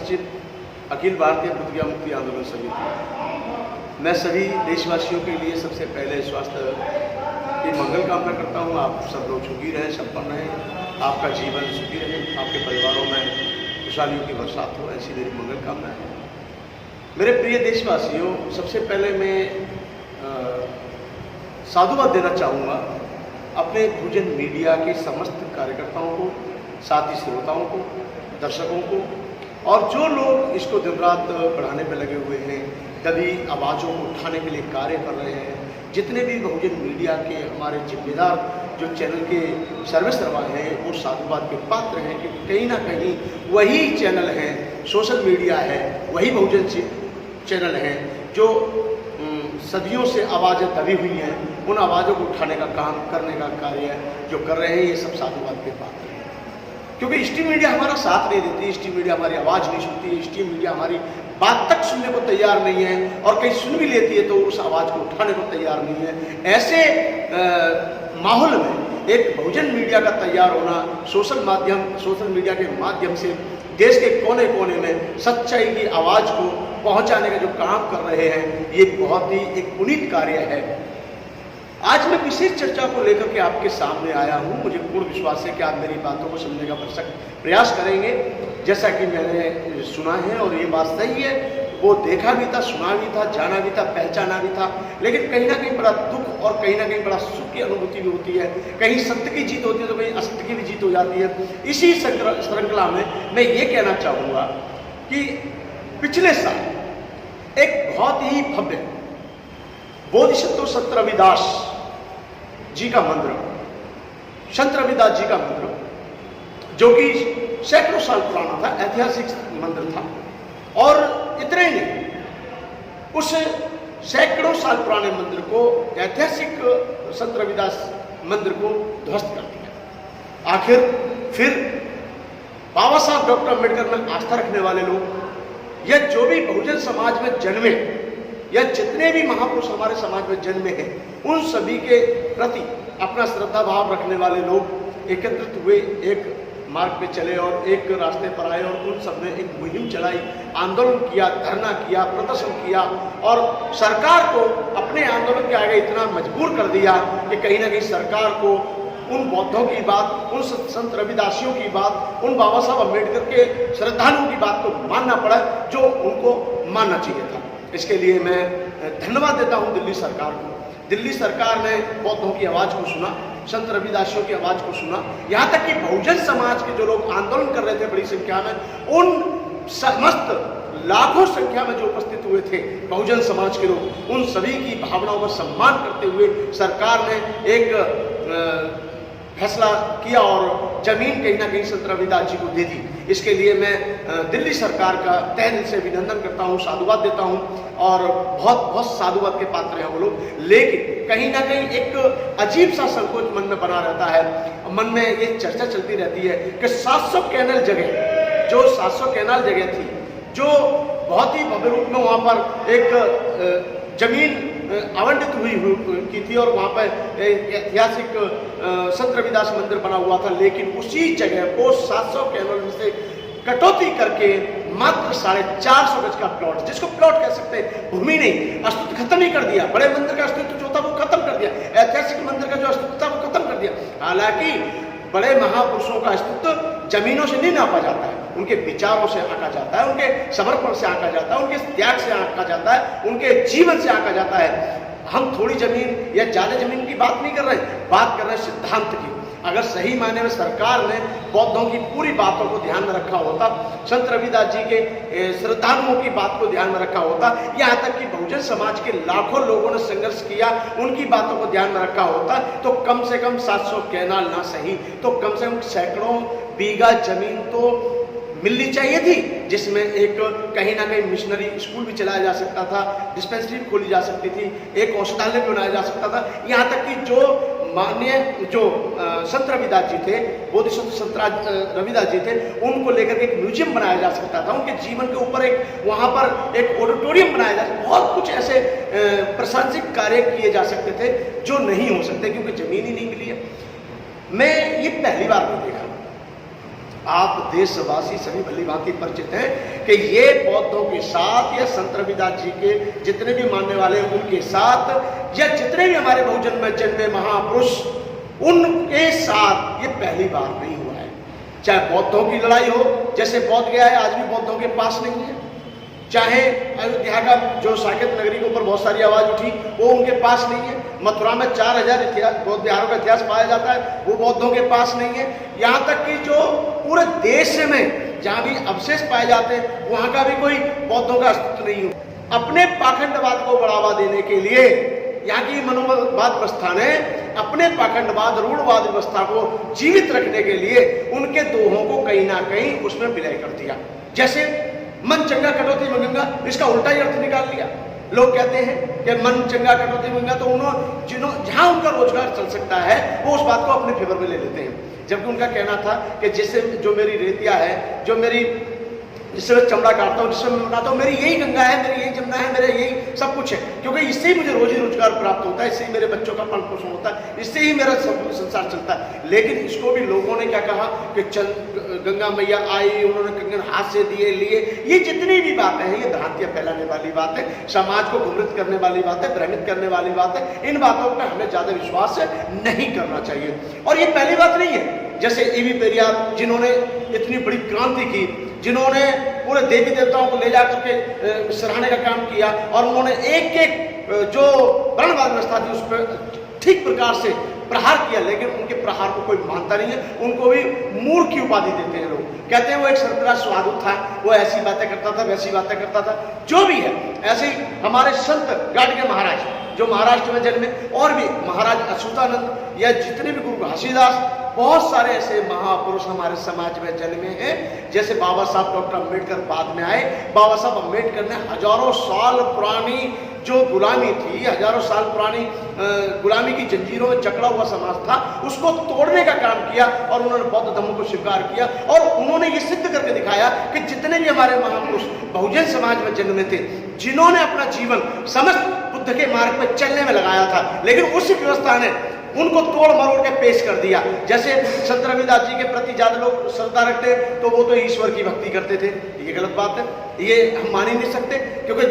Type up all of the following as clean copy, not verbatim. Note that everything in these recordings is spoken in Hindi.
महासचिव अखिल भारतीय प्रतिज्ञा मुक्ति आंदोलन समिति। मैं सभी देशवासियों के लिए सबसे पहले स्वास्थ्य की मंगल कामना करता हूँ। आप सब लोग सुखी रहें, संपन्न रहें, आपका जीवन सुखी रहे, आपके परिवारों में खुशहालियों की बरसात हो, ऐसी मेरी मंगल कामना है। मेरे प्रिय देशवासियों, सबसे पहले मैं साधुवाद देना चाहूँगा अपने भोजन मीडिया के समस्त कार्यकर्ताओं को, साथी श्रोताओं को, दर्शकों को, और जो लोग इसको दिन रात बढ़ाने पर लगे हुए हैं, कभी आवाज़ों को उठाने के लिए कार्य कर रहे हैं। जितने भी बहुजन मीडिया के हमारे जिम्मेदार जो चैनल के सर्विस करवा हैं, वो साधुवाद के पात्र हैं कि कहीं ना कहीं वही चैनल हैं, सोशल मीडिया है, वही बहुजन चैनल हैं जो सदियों से आवाज़ें दबी हुई हैं, उन आवाज़ों को उठाने का काम करने का कार्य जो कर रहे हैं, ये सब साधुवाद के पात्र हैं। क्योंकि स्ट्रीम मीडिया हमारा साथ नहीं देती, स्ट्रीम मीडिया हमारी आवाज़ नहीं सुनती, स्ट्रीम मीडिया हमारी बात तक सुनने को तैयार नहीं है, और कहीं सुन भी लेती है तो उस आवाज़ को उठाने को तैयार नहीं है। ऐसे माहौल में एक बहुजन मीडिया का तैयार होना, सोशल मीडिया के माध्यम से देश के कोने कोने में सच्चाई की आवाज़ को पहुंचाने का जो काम कर रहे हैं, ये बहुत ही एक पुनीत कार्य है। आज मैं विशेष चर्चा को लेकर के आपके सामने आया हूं। मुझे पूर्ण विश्वास है कि आप मेरी बातों को समझने का भरसक प्रयास करेंगे। जैसा कि मैंने सुना है और ये बात सही है, वो देखा भी था, सुना भी था, जाना भी था, पहचाना भी था, लेकिन कहीं ना कहीं बड़ा दुख और कहीं ना कहीं बड़ा सुख की अनुभूति भी होती है। कहीं सत्य की जीत होती है तो कहीं असत्य की भी जीत हो जाती है। इसी श्रृंखला में मैं ये कहना चाहूँगा कि पिछले साल एक बहुत ही भव्य बोधिसत्व संत रविदास जी का मंदिर, संत रविदास जी का मंदिर, जो कि सैकड़ों साल पुराना था, ऐतिहासिक मंदिर था। और इतने ही नहीं, उस सैकड़ों साल पुराने मंदिर को, ऐतिहासिक संत रविदास मंदिर को ध्वस्त कर दिया। आखिर फिर बाबा साहब डॉक्टर अम्बेडकर में आस्था रखने वाले लोग, या जो भी बहुजन समाज में जन्मे, या जितने भी महापुरुष हमारे समाज में जन्मे हैं, उन सभी के प्रति अपना श्रद्धा भाव रखने वाले लोग एकत्रित हुए, एक मार्ग पे चले और एक रास्ते पर आए, और उन सब ने एक मुहिम चलाई, आंदोलन किया, धरना किया, प्रदर्शन किया, और सरकार को अपने आंदोलन के आगे इतना मजबूर कर दिया कि कहीं ना कहीं सरकार को उन बौद्धों की बात, उन संत रविदासियों की बात, उन बाबा साहब अम्बेडकर के श्रद्धालुओं की बात को मानना पड़ा जो उनको मानना चाहिए था। इसके लिए मैं धन्यवाद देता हूं दिल्ली सरकार को। दिल्ली सरकार ने बौद्धों की आवाज़ को सुना, संत रविदासियों की आवाज़ को सुना, यहाँ तक कि बहुजन समाज के जो लोग आंदोलन कर रहे थे बड़ी संख्या में, उन समस्त लाखों संख्या में जो उपस्थित हुए थे बहुजन समाज के लोग, उन सभी की भावनाओं का सम्मान करते हुए सरकार ने एक फैसला किया और जमीन कहीं ना कहीं संत रविदास जी को दे दी। इसके लिए मैं दिल्ली सरकार का तहे दिल से अभिनंदन करता हूँ, साधुवाद देता हूँ, और बहुत बहुत साधुवाद के पात्र हैं वो लोग। लेकिन कहीं ना कहीं एक अजीब सा संकोच मन में बना रहता है, मन में ये चर्चा चलती रहती है कि 700 कैनाल जगह, जो 700 कैनाल जगह थी, जो बहुत ही भव्य रूप में वहाँ पर एक जमीन आवंटित हुई की थी, और वहाँ पर ऐतिहासिक संत रविदास मंदिर बना हुआ था, लेकिन उसी जगह को 700 कैनाल में से कटौती करके मात्र 450 गज का प्लॉट, जिसको प्लॉट कह सकते हैं, भूमि नहीं, अस्तित्व खत्म ही कर दिया। बड़े मंदिर का अस्तित्व जो था वो खत्म कर दिया, ऐतिहासिक मंदिर का जो अस्तित्व था वो खत्म कर दिया। हालांकि बड़े महापुरुषों का अस्तित्व जमीनों से नहीं नापा जाता है, उनके विचारों से आंका जाता है, उनके समर्पण से आंका जाता है, उनके त्याग से आंका जाता है, उनके जीवन से आंका जाता है। हम थोड़ी जमीन या ज्यादा जमीन की बात नहीं कर रहे, बात कर रहे हैं सिद्धांत की। अगर सही मायने में सरकार ने बौद्धों की पूरी बातों को ध्यान में रखा होता, संत रविदास जी के श्रद्धालुओं की बात को ध्यान में रखा होता, यहाँ तक कि बहुजन समाज के लाखों लोगों ने संघर्ष किया, उनकी बातों को ध्यान में रखा होता, तो कम से कम 700 कैनाल ना सही तो कम से कम सैकड़ों बीघा जमीन तो मिलनी चाहिए थी, जिसमें एक कहीं ना कहीं मिशनरी स्कूल भी चलाया जा सकता था, डिस्पेंसरी भी खोली जा सकती थी, एक औषधालय भी बनाया जा सकता था। यहाँ तक कि जो माननीय संत रविदास जी थे, बोधिसत्व संत रविदास जी थे, उनको लेकर के एक म्यूजियम बनाया जा सकता था, उनके जीवन के ऊपर एक वहाँ पर एक ऑडिटोरियम बनाया जा सकता, बहुत कुछ ऐसे प्रशंसिक कार्य किए जा सकते थे जो नहीं हो सकते क्योंकि जमीन ही नहीं मिली है। मैं ये पहली बार नहीं देखा, आप देशवासी सभी भली भांति परिचित हैं कि ये बौद्धों के साथ या संत रविदास जी के जितने भी मानने वाले हैं उनके साथ या जितने भी हमारे बहुजन में जन्मे महापुरुष उनके साथ ये पहली बार नहीं हुआ है। चाहे बौद्धों की लड़ाई हो, जैसे बौद्ध गया है आज भी बौद्धों के पास नहीं है, चाहे अयोध्या का जो साकेत नगरी के ऊपर बहुत सारी आवाज उठी वो उनके पास नहीं है, मथुरा में 4000 बौद्ध विहारों का इतिहास पाया जाता है वो बौद्धों के पास नहीं है, यहाँ तक कि जो पूरे देश में जहाँ भी अवशेष पाए जाते हैं वहाँ का भी कोई बौद्धों का अस्तित्व नहीं हो। अपने पाखंडवाद को बढ़ावा देने के लिए यहाँ की मनोवाद व्यवस्था ने अपने पाखंडवाद रूढ़वाद व्यवस्था को जीवित रखने के लिए उनके दोहों को कहीं ना कहीं उसमें विलय कर दिया। जैसे मन चंगा कटौती में गंगा, इसका उल्टा ही अर्थ निकाल लिया। लोग कहते हैं कि मन चंगा कटौती में गंगा, तो उन्होंने जहां उनका रोजगार चल सकता है वो उस बात को अपने फेवर में ले लेते हैं। जबकि उनका कहना था कि जैसे जो मेरी रेतिया है, जो मेरी जिससे मैं चमड़ा काटता हूँ, जिससे मैं बनाता हूँ, मेरी यही गंगा है, मेरी यही जमुना है, मेरा यही सब कुछ है, क्योंकि इससे ही मुझे रोजी रोजगार प्राप्त होता है, इससे ही मेरे बच्चों का पालन पोषण होता है, इससे ही मेरा संसार चलता है। लेकिन इसको भी लोगों ने क्या कहा कि गंगा मैया आई, उन्होंने कंगन हाथ से दिए लिए, ये जितनी भी बातें हैं ये भ्रांतियां फैलाने वाली बात है, समाज को गुमराह करने वाली बात है, भ्रमित करने वाली बात है। इन बातों पर हमें ज्यादा विश्वास नहीं करना चाहिए। और ये पहली बात नहीं है, जैसे ईवी पेरियार जिन्होंने इतनी बड़ी क्रांति की, जिन्होंने पूरे देवी देवताओं को ले जाकर के सराहने का काम किया और उन्होंने एक एक जो वर्णवाद व्यवस्था थी उस पर ठीक प्रकार से प्रहार किया, लेकिन उनके प्रहार को कोई मानता नहीं है, उनको भी मूर्ख की उपाधि देते हैं लोग। कहते हैं वो एक सरबराह साधु था, वो ऐसी बातें करता था, वैसी बातें करता था, जो भी है। ऐसे ही हमारे संत गाडगे महाराज जो महाराष्ट्र में जन्मे, और भी महाराज अच्युतानंद या जितने भी गुरु घासीदास, बहुत सारे ऐसे महापुरुष हमारे समाज में जन्मे हैं। जैसे बाबा साहब डॉक्टर अम्बेडकर बाद में आए, बाबा साहब अम्बेडकर ने हजारों साल पुरानी जो गुलामी थी, हजारों साल पुरानी गुलामी की जंजीरों में जकड़ा हुआ समाज था, उसको तोड़ने का काम किया और उन्होंने बौद्ध धर्म को स्वीकार किया। और उन्होंने ये सिद्ध करके दिखाया कि जितने भी हमारे महापुरुष बहुजन समाज में जन्मे थे, जिन्होंने अपना जीवन समस्त बुद्ध के मार्ग पर चलने में लगाया था, लेकिन उसी व्यवस्था ने उनको तोड़ मरोड़ के पेश कर दिया। जैसे संत रविदास जी के प्रति ज्यादा लोग श्रद्धा रखते तो वो तो ईश्वर की भक्ति करते थे, ये गलत बात है, ये हम मान ही नहीं सकते। क्योंकि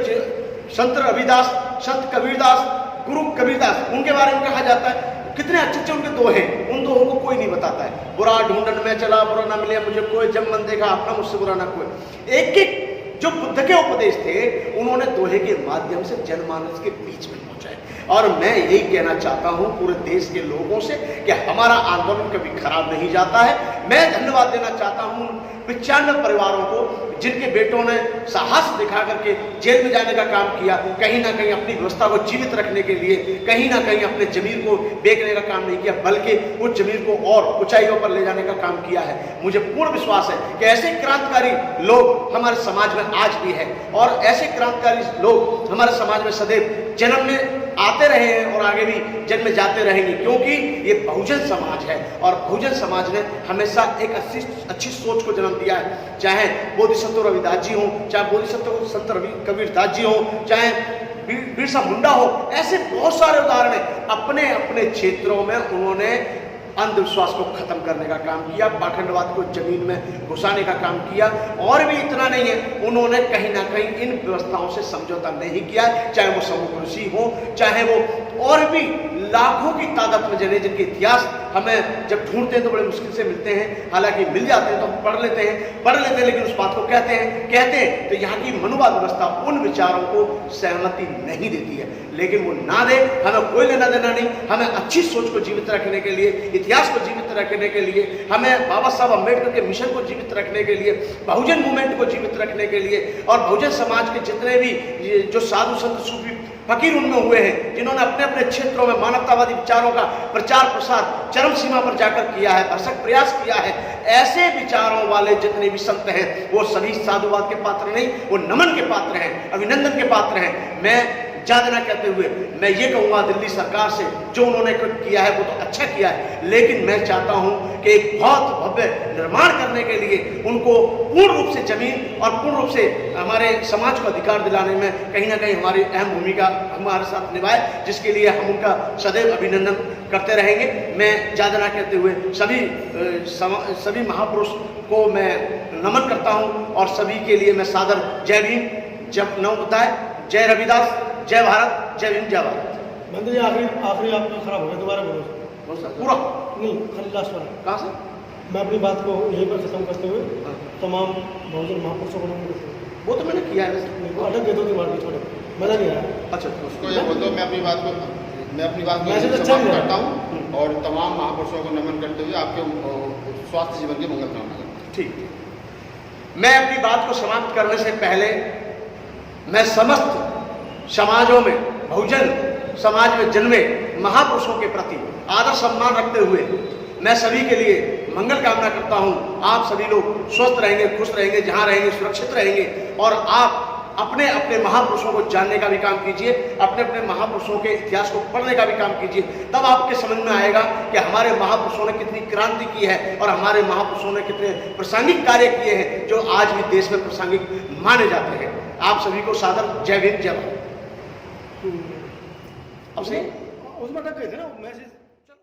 संत रविदास, संत कबीरदास, गुरु कबीरदास, उनके बारे में कहा जाता है कितने अच्छे अच्छे उनके दोहे, उन दोहों को कोई नहीं बताता है। बुरा ढूंढन में चला, बुरा ना मिले मुझे कोई, जब मन देखा अपना मुझसे बुरा ना कोई। एक एक जो बुद्ध के उपदेश थे उन्होंने दोहे के माध्यम से जनमानस के बीच में पहुंचाए। और मैं यही कहना चाहता हूं पूरे देश के लोगों से कि हमारा आंदोलन कभी खराब नहीं जाता है। मैं धन्यवाद देना चाहता हूं 95 परिवारों को जिनके बेटों ने साहस दिखा करके जेल में जाने का काम किया, कहीं ना कहीं अपनी व्यवस्था को जीवित रखने के लिए, कहीं ना कहीं अपने जमीर को बेचने का काम नहीं किया, बल्कि उस जमीर को और ऊंचाइयों पर ले जाने का काम किया है। मुझे पूर्ण विश्वास है कि ऐसे क्रांतिकारी लोग हमारे समाज में आज भी है और ऐसे क्रांतिकारी लोग हमारे समाज में सदैव जन्म में आते रहे हैं और आगे भी जन्म जाते रहेंगे, क्योंकि ये बहुजन समाज है और बहुजन समाज ने हमेशा एक अच्छी सोच को जन्म दिया है। चाहे बोधिसत्व रविदास जी हो, चाहे बोधिसत्व संत कबीरदास जी हो, चाहे बिरसा मुंडा हो, ऐसे बहुत सारे उदाहरण हैं। अपने अपने क्षेत्रों में उन्होंने अंधविश्वास को खत्म करने का काम किया, पाखंडवाद को जमीन में घुसाने का काम किया। और भी इतना नहीं है, उन्होंने कहीं ना कहीं इन व्यवस्थाओं से समझौता नहीं किया, चाहे वो समूह कृषि हो, चाहे वो और भी लाखों की तादाद में जने जिनके इतिहास हमें जब ढूंढते हैं तो बड़े मुश्किल से मिलते हैं, हालांकि मिल जाते हैं तो हम पढ़ लेते हैं, लेकिन उस बात को कहते हैं तो यहाँ की मनुवाद व्यवस्था उन विचारों को सहमति नहीं देती है। लेकिन वो ना दे, हमें कोई लेना देना नहीं। हमें अच्छी सोच को जीवित रखने के लिए, इतिहास को जीवित रखने के लिए, हमें बाबा साहब अम्बेडकर के मिशन को जीवित रखने के लिए, बहुजन मूवमेंट को जीवित रखने के लिए और बहुजन समाज के जितने भी जो साधु संत सूफी फकीर उनमें हुए हैं, जिन्होंने अपने अपने क्षेत्रों में मानवतावादी विचारों का प्रचार प्रसार चरम सीमा पर जाकर किया है, भरसक प्रयास किया है, ऐसे विचारों वाले जितने भी संत हैं वो सभी साधुवाद के पात्र नहीं, वो नमन के पात्र हैं, अभिनंदन के पात्र हैं। मैं ज़्यादा ना कहते हुए मैं ये कहूँगा दिल्ली सरकार से, जो उन्होंने किया है वो तो अच्छा किया है, लेकिन मैं चाहता हूँ कि एक बहुत भव्य निर्माण करने के लिए उनको पूर्ण रूप से जमीन और पूर्ण रूप से हमारे समाज को अधिकार दिलाने में कहीं ना कहीं हमारी अहम भूमिका हमारे साथ निभाए, जिसके लिए हम उनका सदैव अभिनंदन करते रहेंगे। मैं ज़्यादा ना कहते हुए सभी महापुरुष को मैं नमन करता हूँ और सभी के लिए मैं सादर जय भीम, जय नव बुद्धाय, जय रविदास, जय भारत, जय भीम, जय भारत। मंत्री जी आखिरी आपका खराब हो गया, दोबारा बोलो। पूरा नहीं, खाली लास्ट वाला। कहाँ से? मैं अपनी बात को यहीं पर खत्म करते हुए तमाम बहुजन महापुरुषों को नमन करता हूँ। वो तो मैंने किया है, वो अलग दे दो कि मार छोड़े, मजा नहीं आया। अच्छा, उसको ये बोल दो, मैं अपनी बात को अच्छा समाप्त करता हूँ और तमाम महापुरुषों को नमन करते हुए आपके स्वास्थ्य जीवन की मंगल कामना करता हूँ। ठीक। मैं अपनी बात को समाप्त करने से पहले मैं समस्त समाजों में, बहुजन समाज में जन्मे महापुरुषों के प्रति आदर सम्मान रखते हुए मैं सभी के लिए मंगल कामना करता हूं। आप सभी लोग स्वस्थ रहेंगे, खुश रहेंगे, जहां रहेंगे सुरक्षित रहेंगे, और आप अपने अपने महापुरुषों को जानने का भी काम कीजिए, अपने अपने महापुरुषों के इतिहास को पढ़ने का भी काम कीजिए। तब आपके समझ में आएगा कि हमारे महापुरुषों ने कितनी क्रांति की है और हमारे महापुरुषों ने कितने प्रासंगिक कार्य किए हैं जो आज भी देश में प्रासंगिक माने जाते हैं। आप सभी को सादर जय भीम, जय भारत। अब से उसमें अटक गए थे ना मैसेज।